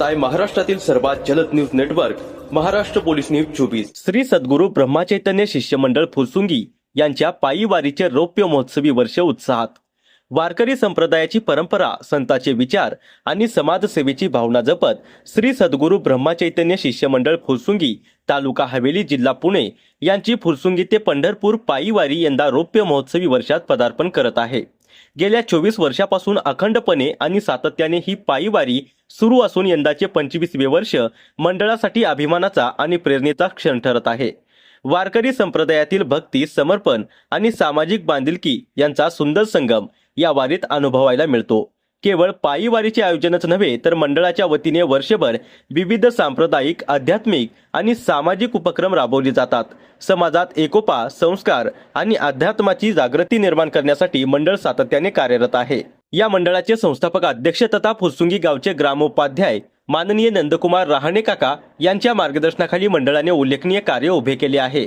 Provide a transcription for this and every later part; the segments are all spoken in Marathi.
पाहताय महाराष्ट्रातील सर्वात जलद news network Maharashtra police news 24। Shri सद्गुरू ब्रह्मचैतन्य शिष्यमंडळ फुलसुंगी यांच्या पायी वारीचे रौप्य महोत्सवी वर्ष उत्साहात। वारकरी संप्रदायाची परंपरा, संतांचे विचार आणि समाजसेवेची भावना जपत श्री सद्गुरू ब्रह्मचैतन्य शिष्यमंडळ फुलसुंगी तालुका हवेली जिल्हा पुणे यांची फुलसुंगी ते पंढरपूर पायी वारी यंदा रौप्य महोत्सवी वर्षात पदार्पण करत आहे। गेल्या 24 वर्षापासून अखंडपणे आणि सातत्याने ही पायी वारी सुरू असून यंदाचे 25वे वर्ष मंडळासाठी अभिमानाचा आणि प्रेरणेचा क्षण ठरत आहे। वारकरी संप्रदायातील भक्ती, समर्पण आणि सामाजिक बांधिलकी यांचा सुंदर संगम या वारीत अनुभवायला मिळतो। केवळ पायी वारीचे आयोजनच नव्हे तर मंडळाच्या वतीने वर्षभर विविध सांप्रदायिक, आध्यात्मिक आणि सामाजिक उपक्रम राबवले जातात। समाजात एकोपा, संस्कार आणि अध्यात्माची जागृती निर्माण करण्यासाठी मंडळ सातत्याने कार्यरत आहे। या मंडळाचे संस्थापक अध्यक्ष तथा फुलसुंगी गावचे ग्रामोपाध्याय माननीय नंदकुमार रहाणे काका यांच्या मार्गदर्शनाखाली मंडळाने उल्लेखनीय कार्य उभे केले आहे।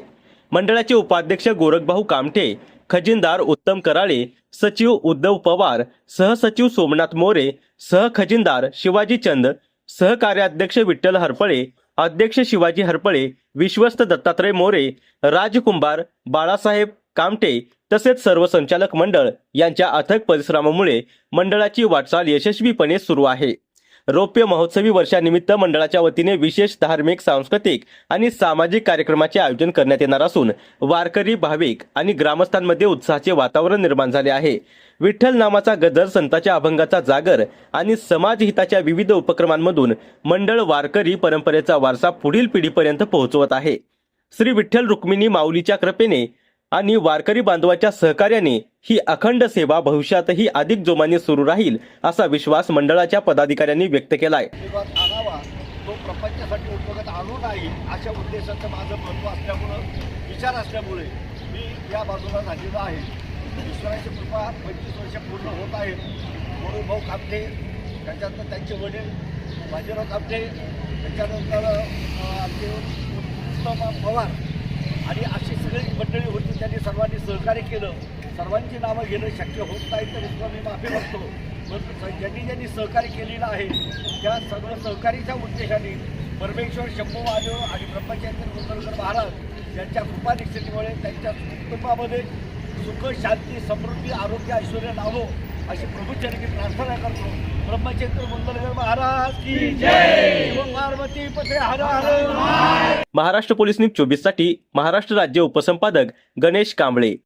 मंडळाचे उपाध्यक्ष गोरखभाऊ कामठे, खजिनदार उत्तम कराळे, सचिव उद्धव पवार, सहसचिव सोमनाथ मोरे, सहखजिनदार शिवाजी चंद, सहकार्याध्यक्ष विठ्ठल हरपळे, अध्यक्ष शिवाजी हरपळे, विश्वस्त दत्तात्रय मोरे, राजकुंभार, बाळासाहेब कामठे तसेच सर्व संचालक मंडळ यांच्या अथक परिश्रमामुळे मंडळाची वाटचाल यशस्वीपणे सुरू आहे। रौप्य महोत्सवी वर्षानिमित्त मंडळाच्या वतीने विशेष धार्मिक, सांस्कृतिक आणि सामाजिक कार्यक्रमाचे आयोजन करण्यात येणार असून वारकरी, भाविक आणि ग्रामस्थांमध्ये उत्साहाचे वातावरण निर्माण झाले आहे। विठ्ठल नामाचा गजर, संतांच्या अभंगाचा जागर आणि समाजहिताच्या विविध उपक्रमांमधून मंडळ वारकरी परंपरेचा वारसा पुढील पिढीपर्यंत पोहोचवत आहे। श्री विठ्ठल रुक्मिणी माऊलीच्या कृपेने आणि वारकरी बांधवाच्या सहकार्याने ही अखंड सेवा भविष्यातही अधिक जोमाने सुरू राहील असा विश्वास मंडळाच्या पदाधिकाऱ्यांनी व्यक्त केलाय। तो प्रपंचासाठी उपयोगात आणू नाही अशा उद्देशाचं माझं महत्त्व असल्यामुळं, विचार असल्यामुळे मी या बाजूला झालेलो आहे। ईश्वराची कृपा 25 वर्ष पूर्ण होत आहेत। भाऊ कामठे, त्याच्यानंतर त्यांचे वडील बाजीराव कामठे, त्याच्यानंतर आमचे उत्तम पवार आणि अशी सगळी मंडळी होती। त्यांनी सर्वांनी सहकार्य केलं। सर्वांची नावं घेणं शक्य होत नाही तर मी माफी मागतो, पण ज्यांनी सहकार्य केलेलं आहे त्या सर्व सहकार्याच्या उद्देशाने परमेश्वर शंभू महादेव आणि ब्रह्मचैतन्य मुंदलकर महाराज यांच्या कृपानिष्ठतेमुळे त्यांच्या कुटुंबामध्ये सुख, शांती, समृद्धी, आरोग्य, ऐश्वर्य लाभो अशी प्रभूचरणी प्रार्थना करतो। ब्रह्मचैतन्य मुंदलकर महाराज की जय। शिव पार्वती पते हर हर। महाराष्ट्र पोलीस न्यूज 24 साठी महाराष्ट्र राज्य उपसंपादक गणेश कांबळे।